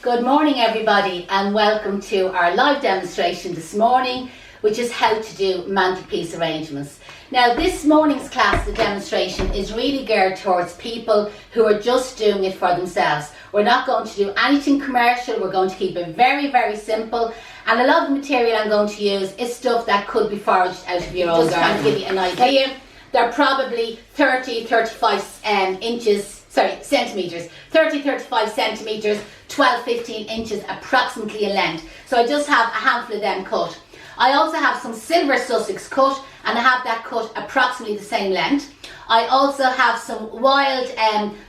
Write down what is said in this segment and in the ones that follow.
Good morning everybody and welcome to our live demonstration this morning, which is how to do mantelpiece arrangements. Now this morning's class, the demonstration, is really geared towards people who are just doing it for themselves. We're not going to do anything commercial, we're going to keep it very, very simple, and a lot of the material I'm going to use is stuff that could be foraged out of your own garden. Just trying to give you an idea, they're probably 35 centimetres, 35 centimetres, 12-15 inches approximately in length. So I just have a handful of them cut. I also have some silver Sussex cut, and I have that cut approximately the same length. I also have some wild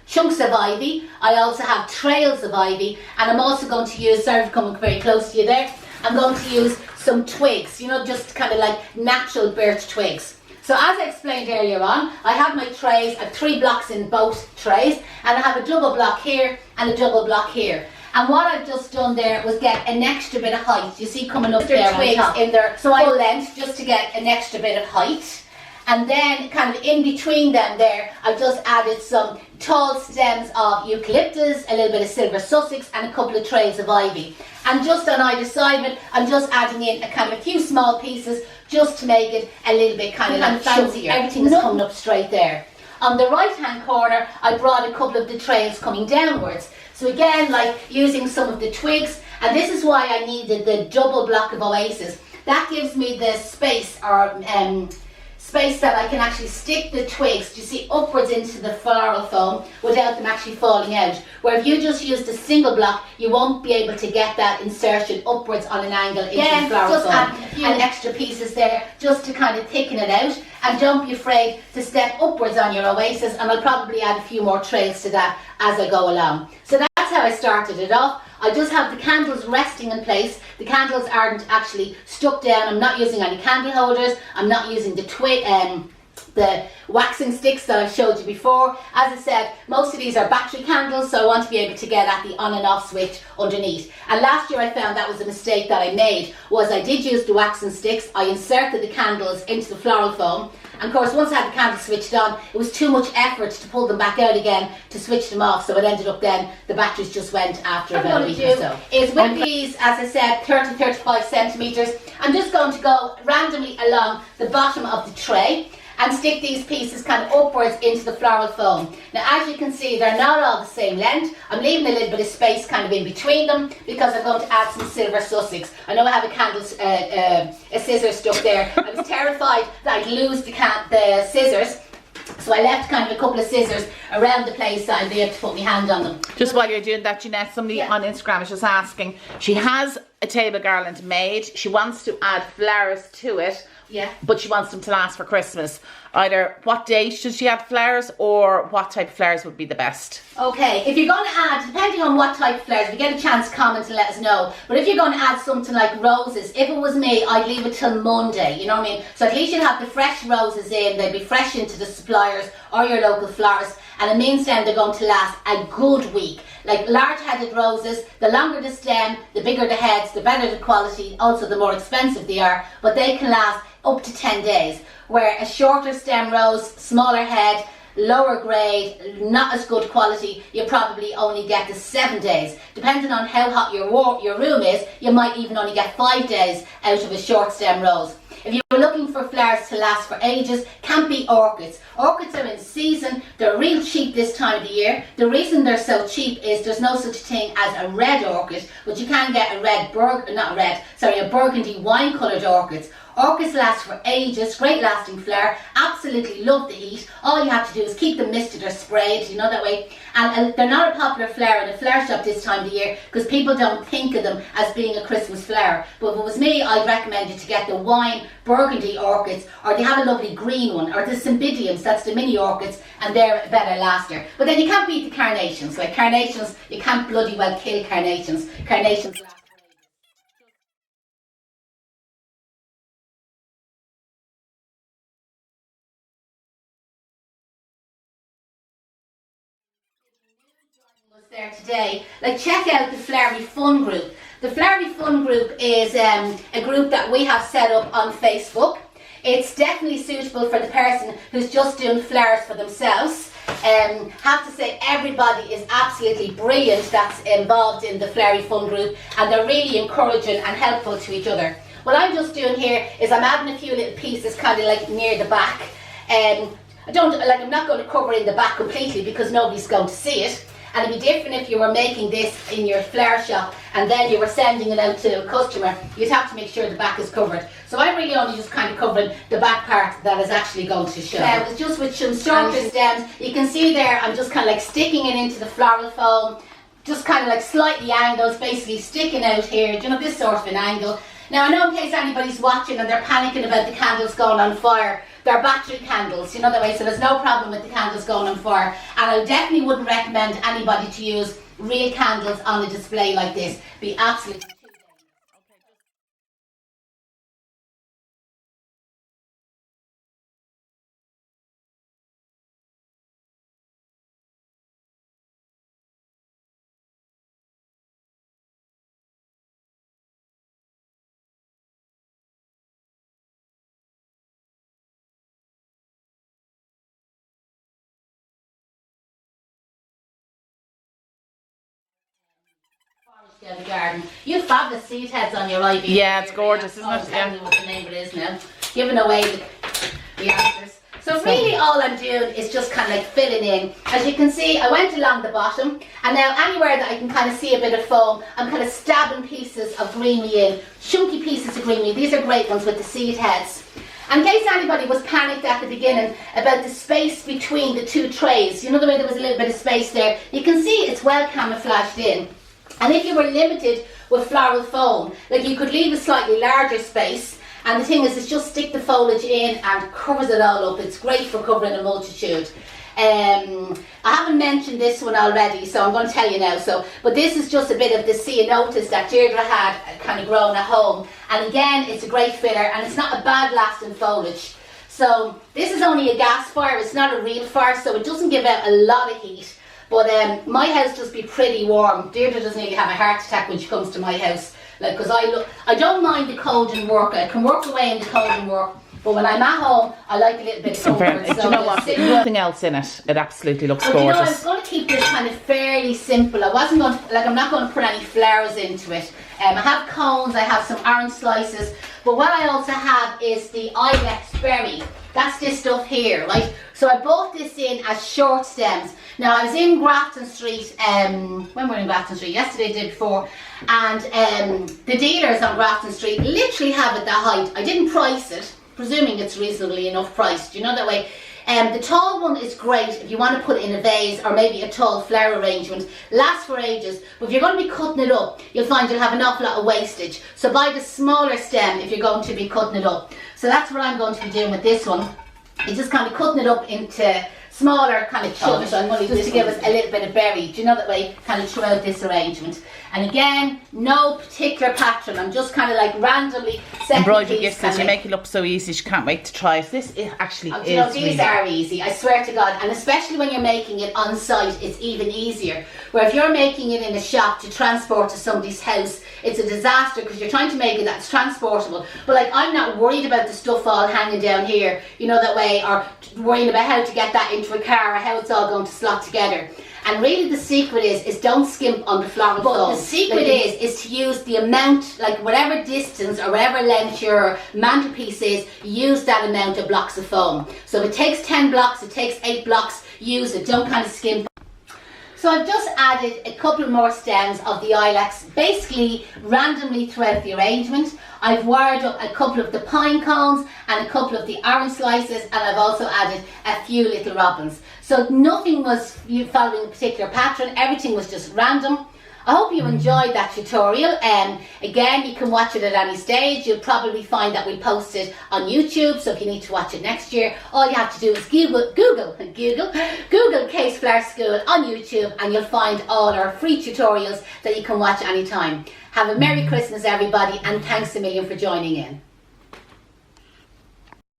chunks of ivy. I also have trails of ivy, and I'm also going to use, sorry for coming very close to you there, I'm going to use some twigs, you know, just kind of like natural birch twigs. So as I explained earlier on, I have my trays, I have 3 blocks in both trays, and I have a double block here and a double block here. And what I've just done there was get an extra bit of height. You see coming up there twigs in their full length, just to get an extra bit of height. And then kind of in between them there, I've just added some tall stems of eucalyptus, a little bit of silver Sussex, and a couple of trays of ivy. And just on either side of it, I'm just adding in a few small pieces just to make it a little bit kind of fancier. Everything's coming up straight there. On the right hand corner, I brought a couple of the trails coming downwards. So again, like using some of the twigs, and this is why I needed the double block of oasis. That gives me the space, or space that I can actually stick the twigs, you see, upwards into the floral foam without them actually falling out. Where if you just use the single block, you won't be able to get that insertion upwards on an angle into the floral foam. Add a few extra pieces there just to kind of thicken it out. And don't be afraid to step upwards on your oasis, and I'll probably add a few more trails to that as I go along. So that's how I started it off. I just have the candles resting in place. The candles aren't actually stuck down. I'm not using any candle holders. I'm not using the waxing sticks that I showed you before. As I said, most of these are battery candles, so I want to be able to get at the on and off switch underneath. And last year I found that was a mistake that I made, was I did use the waxing sticks. I inserted the candles into the floral foam, and of course once I had the candles switched on, it was too much effort to pull them back out again to switch them off, so it ended up then the batteries just went after about a week or so. Is with these, as I said, 30-35 centimetres, I'm just going to go randomly along the bottom of the tray and stick these pieces kind of upwards into the floral foam. Now as you can see, they're not all the same length. I'm leaving a little bit of space kind of in between them because I'm going to add some silver Sussex. I know I have a scissor stuck there. I was terrified that I'd lose the scissors, so I left kind of a couple of scissors around the place that I'd be able to put my hand on them. Just while you're doing that, Janette, somebody on Instagram is just asking, she has a table garland made, she wants to add flowers to it, but she wants them to last for Christmas. Either what date should she add flowers, or what type of flowers would be the best? Okay, if you're going to add, depending on what type of flowers, if you get a chance, comment and let us know. But if you're going to add something like roses, if it was me, I'd leave it till Monday, you know what I mean? So at least you'll have the fresh roses in, they'll be fresh into the suppliers or your local florist, and it means then they're going to last a good week. Like large-headed roses, the longer the stem, the bigger the heads, the better the quality, also the more expensive they are, but they can last up to 10 days. Where a shorter stem rose, smaller head, lower grade, not as good quality, you probably only get to 7 days. Depending on how hot your room is, you might even only get 5 days out of a short stem rose. If you're looking for flowers to last for ages, can't be orchids. Orchids are in season, they're real cheap this time of the year. The reason they're so cheap is there's no such thing as a red orchid, but you can get a burgundy wine coloured orchids. Orchids last for ages, great lasting flower, absolutely love the heat. All you have to do is keep them misted or sprayed, you know, that way. And they're not a popular flower in a flower shop this time of the year because people don't think of them as being a Christmas flower. But if it was me, I'd recommend you to get the wine burgundy orchids, or they have a lovely green one, or the cymbidiums, that's the mini orchids, and they're a better laster. But then you can't beat the carnations. Like carnations, you can't bloody well kill carnations. Carnations last. There today, like check out the Flowery Fun group. The Flowery Fun group is a group that we have set up on Facebook. It's definitely suitable for the person who's just doing flowers for themselves. Have to say everybody is absolutely brilliant that's involved in the Flurry Fun group, and they're really encouraging and helpful to each other. What I'm just doing here is I'm adding a few little pieces kind of like near the back. I'm not going to cover in the back completely because nobody's going to see it. And it'd be different if you were making this in your flower shop and then you were sending it out to a customer. You'd have to make sure the back is covered. So I'm really only just kind of covering the back part that is actually going to show. It's just with some shorter stems. You can see there I'm just kind of like sticking it into the floral foam, just kind of like slightly angled, basically sticking out here, you know, this sort of an angle. Now I know in case anybody's watching and they're panicking about the candles going on fire, they're battery candles, you know the way, so there's no problem with the candles going on fire. And I definitely wouldn't recommend anybody to use real candles on a display like this. Be absolutely too dangerous. The garden. You fabulous seed heads on your ivy. Yeah, it's gorgeous, isn't it? Tell me what the name of it is now. Giving away the answers. So really all I'm doing is just kind of like filling in. As you can see, I went along the bottom, and now anywhere that I can kind of see a bit of foam, I'm kind of stabbing pieces of greenery in. Chunky pieces of greenery. These are great ones with the seed heads. In case anybody was panicked at the beginning about the space between the two trays, you know the way there was a little bit of space there, you can see it's well camouflaged in. And if you were limited with floral foam, like you could leave a slightly larger space, and the thing is just stick the foliage in and covers it all up. It's great for covering a multitude. I haven't mentioned this one already, so I'm going to tell you now. But this is just a bit of the ceanothus that Deirdre had kind of grown at home. And again, it's a great filler, and it's not a bad lasting foliage. So this is only a gas fire, it's not a real fire, so it doesn't give out a lot of heat. But my house just be pretty warm. Deirdre doesn't really have a heart attack when she comes to my house. Like, because I don't mind the cold and work. I can work away in the cold and work. But when I'm at home, I like a little bit of comfort. Do you know what? Nothing else in it. It absolutely looks gorgeous. You know, I was going to keep this kind of fairly simple. I wasn't going to, I'm not going to put any flowers into it. I have cones, I have some orange slices. But what I also have is the ilex berry. That's this stuff here, right? So I bought this in as short stems. Now I was in Grafton Street, when were we in Grafton Street? Yesterday, the day before. And the dealers on Grafton Street literally have it that height. I didn't price it, presuming it's reasonably enough priced. You know that way. The tall one is great if you want to put it in a vase or maybe a tall flower arrangement. Lasts for ages, but if you're going to be cutting it up, you'll find you'll have an awful lot of wastage. So buy the smaller stem if you're going to be cutting it up. So that's what I'm going to be doing with this one. It's just kind of cutting it up into smaller kind of chunks, just to give us a little bit of berry. Do you know that way? Kind of throughout this arrangement. And again, no particular pattern. I'm just kind of like randomly setting embroidery gifts. You make it look so easy. She can't wait to try it. This actually is. You know, these are easy. I swear to God. And especially when you're making it on site, it's even easier. Where if you're making it in a shop to transport to somebody's house, it's a disaster because you're trying to make it that's transportable. But like, I'm not worried about the stuff all hanging down here, you know that way, or worrying about how to get that into a car or how it's all going to slot together. And really the secret is don't skimp on the floral foam. The secret is to use the amount, like whatever distance or whatever length your mantelpiece is, use that amount of blocks of foam. So if it takes 10 blocks, it takes 8 blocks, use it, don't kind of skimp. So I've just added a couple more stems of the ilex, basically randomly throughout the arrangement. I've wired up a couple of the pine cones and a couple of the orange slices, and I've also added a few little robins. So nothing was following a particular pattern, everything was just random. I hope you enjoyed that tutorial. Again, you can watch it at any stage. You'll probably find that we post it on YouTube, so if you need to watch it next year, all you have to do is Google Case Flower School on YouTube, and you'll find all our free tutorials that you can watch anytime. Have a Merry Christmas, everybody, and thanks a million for joining in.